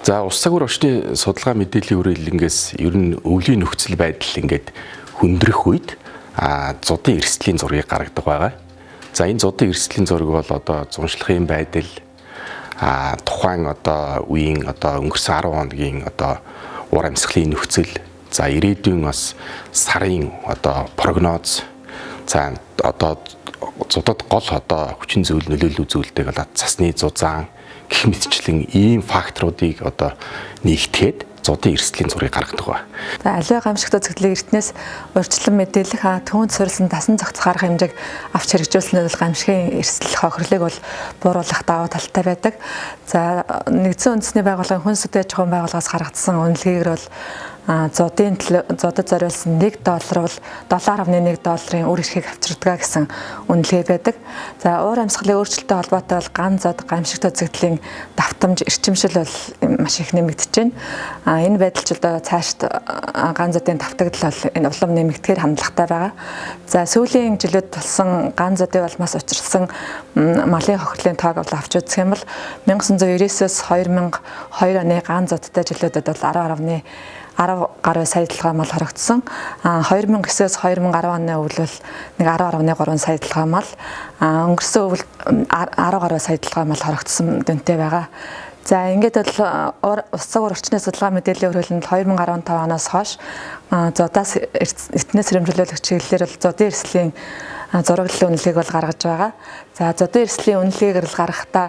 За улс цагуур орчны судалгаа мэдээллийн хүрээлэнгээс ер нь өвлийн нөхцөл байдал ингээд хүндрэх үед зодын эрсдлийн зургийг гаргадаг байгаа. За энэ зодын эрсдлийн зураг бол одоо зуншлахын байдал тухайн одоо үеийн одоо өнгөрсөн 10 хоногийн одоо уур амьсгалын нөхцөл, за ирээдүйн бас сарын одоо прогноз, за одоо зодод гол одоо хүчин зүйл нөлөөлөл үзүүлдэг одоо цасны зузаан гэх мэтчлэн ийм факторуудыг одоо нэгтгэхэд зодын эрсдлийн зургийг гаргадаг ба. За аливаа гамшигт үзэгдлийг эртнээс урьдчилан мэдээлэх түүнд суурилсан дасан зохицох арга хэмжээг авч хэрэгжүүлснээр бол гамшигын эрсдэл хохирлыг бол бууруулах давуу талтай байдаг. За нэгдсэн үндэсний байгууллагын хүнс үдээ аж ахуйн байгууллагаас гаргацсан үнэлгээгээр бол зодод зориулсан $1 бол $7.1 үр эрхийг авчирдаг гэсэн үнэлгээ байдаг. За уур амьсгалын өөрчлөлттэй холбоотой бол ган зод гамшигт үзэгдлийн давтамж эрчимшил бол маш их нэмэгдэж байна. Энэ байдал ч одоо цаашд ган зодын давтагдал бол энэ улам нэмэгдэхээр хандлагатай байгаа. За сүүлийн жилүүд болсон ган зодын улмаас учирсан малын хохирлын тоог бол авч үзэх юм бол 1999-с 2002 оны ган зодтой жилүүдэд бол 10 гаруй сая дэлгүүр мал хоригдсон. 2009-с 2010 оны өвөл нэг 10.3 сая дэлгүүр мал, өнгөрсөн өвөл 10 гаруй сая дэлгүүр мал хоригдсон дүнтэй байгаа. За ингээд бол улс цагуур орчны судалгаа мэдээллийн хүрээлэнд 2015 оноос хойш зодоос эртнээс хөрөмжлүүлэх чиглэлээр бол зодын эрсдлийн зураглалын үнэлгээг бол гаргаж байгаа. За зодын эрсдлийн үнэлгээг л гаргахдаа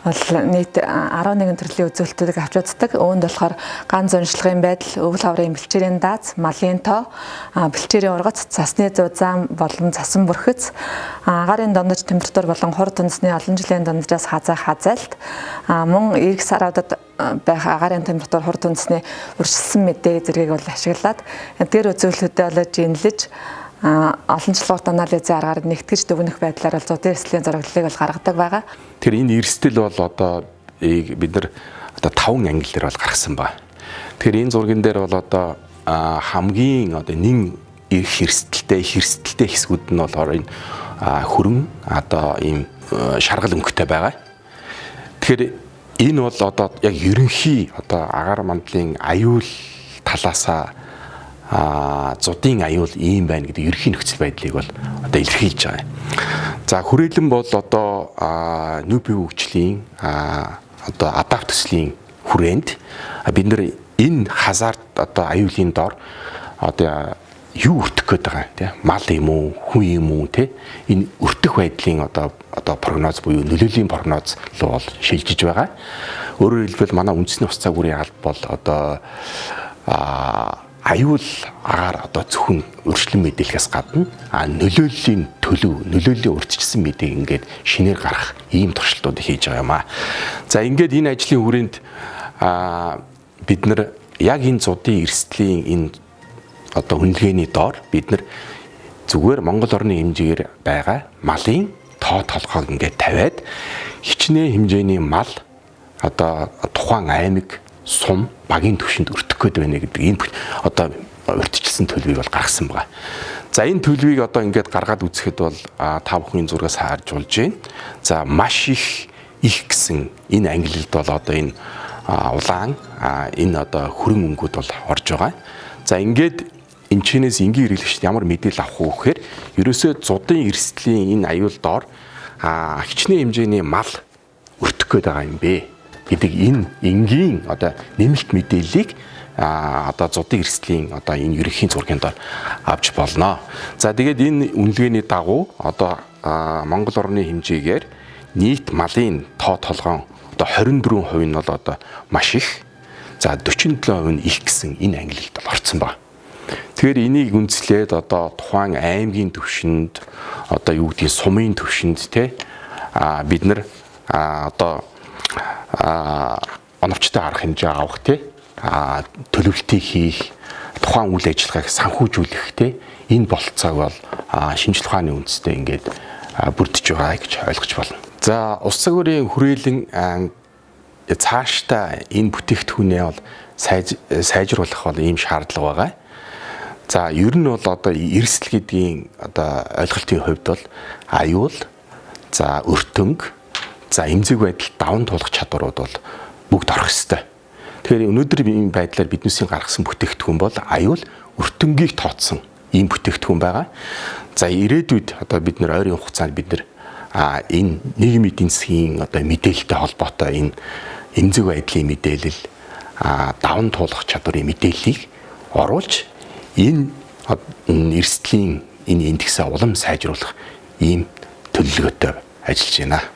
бол нийт 11 төрлийн үзүүлэлтүүдийг авч үздэг. Үүнд болохоор ган зуншлагын байдал, өвөл хаврын бэлчээрийн дааз, малын тоо, бэлчээрийн ургац, цасны зузаан болон цасан бүрхэц, агарын дундаж температур болон хур дүнсний олон жилийн дунджаас хазаах хазайлт, мөн эрг саруудад байх агарын температур, хур дүнсний урьдчилсан мэдээ зэргийг бол ашиглаад тэр үзүүлэлтүүдэд бол жинлэж олон жилийн анализын аргаар нэгтгэж дүгнэх байдлаар бол зодын эрсдлийн зураглалыг бол гаргадаг байгаа. Тэр энэ эрсдэл бол одоо бид нар одоо 5 ангиллаар бол гаргасан ба. Тэгэхээр энэ зурган дээр бол одоо хамгийн одоо нэн эрсдэлтэй хэсгүүд нь болохоор энэ хөрөн одоо ийм шаргал өнгөтэй байгаа. Тэгэхээр энэ бол одоо яг ерөнхий одоо агаар мандлын аюул талаасаа зодын аюул ийм байна гэдэг ерөнхий нөхцөл байдлыг бол одоо илэрхийлж байгаа. За хүрээлэн бол одоо нүүб хөгжлийн одоо адапт төслийн хүрээнд бид нар энэ хазарт одоо аюулын дор одоо юу өртөх гээд байгаа тийм мал юм уу хүн юм уу тийм энэ өртөх байдлын одоо прогноз буюу нөлөөлийн прогноз руу бол шилжиж байгаа. Өөрөөр хэлбэл манай үндэсний ус цагуурын алба бол одоо аюул агаар одоо зөвхөн өршлөн мэдээлэхээс гадна нөлөөллийн урьдчилсан мэдээг ингээд шинээр гарах ийм туршилтууд хийж байгаа юм аа. За ингээд энэ ажлын хүрээнд бид нар яг энэ зодын эрсдлийн энэ одоо үнэлгээний доор бид нар зүгээр Монгол орны хэмжээгээр байгаа малын тоо толгойг ингээд тавиад хичнээн хэмжээний мал одоо тухайн аймаг сум багийн түвшинд өртөх гээд байна гэдэг энэ одоо урьдчилсан төлөвийг бол гаргасан байгаа. За энэ төлөвийг одоо ингээд гаргаад үзэхэд бол та бүхэн зургаас харж болж байна. За маш их гэсэн энэ ангиллалд бол одоо энэ улаан энэ одоо хөрөн өнгүүд бол орж байгаа. За ингээд энэ чинээс энгийн хэрэглэгчд ямар мэдээлэл авах вэ гэхээр ерөөсөө зодын эрсдлийн энэ аюул доор хичнээн хэмжээний мал өртөх гээд байгаа юм бэ гэдэг энэ энгийн одоо нэмэлт мэдээллийг одоо зодын эрсдлийн одоо энэ ерөнхий зургийн доор авч болно. За тэгээд энэ үнэлгээний дагуу одоо Монгол орны хэмжээгээр нийт малын тоо толгоон одоо 24% нь бол одоо маш их, за 47% нь их гэсэн энэ ангиллалд бол орсон байна. Тэгэхээр энийг үндэслээд одоо тухайн аймгийн түвшинд одоо юу гэдгийг сумын түвшинд бид нар одоо оновчтой арга хэмжээ авах төлөвлөлтийг хийх, тухайн үйл ажиллагааг санхүүжүүлэх энэ болцоог бол шинжлэх ухааны үндэстэй ингээд бүрдэж байгаа гэж ойлгож байна. За улс цагуурын хүрээлэн цаашдаа энэ бүтээгдэхүүнээ бол сайжруулах бол ийм шаардлага байгаа. За ер нь бол одоо эрсдэл гэдгийн одоо ойлголтын хувьд бол аюул, за өртөнг, за эмзэг байдал даван туулах чадварууд бол бүгд орох ёстой. Тэгэхээр өнөөдөр ийм байдлаар биднээсийн гаргасан бүтээгдэхүүн бол аюул өртөнгийг тооцсон ийм бүтээгдэхүүн байгаа. За ирээдүйд одоо бид нэр ойрын хугацаанд бид нэр энэ нийгмийн эдийн засгийн одоо мэдээлэлтэй холбоотой энэ эмзэг байдлын мэдээлэл даван туулах чадварын мэдээллийг оруулж энэ эрсдлийн энэ индексээ улам сайжруулах ийм төлөвлөгөөтэй ажиллаж байна.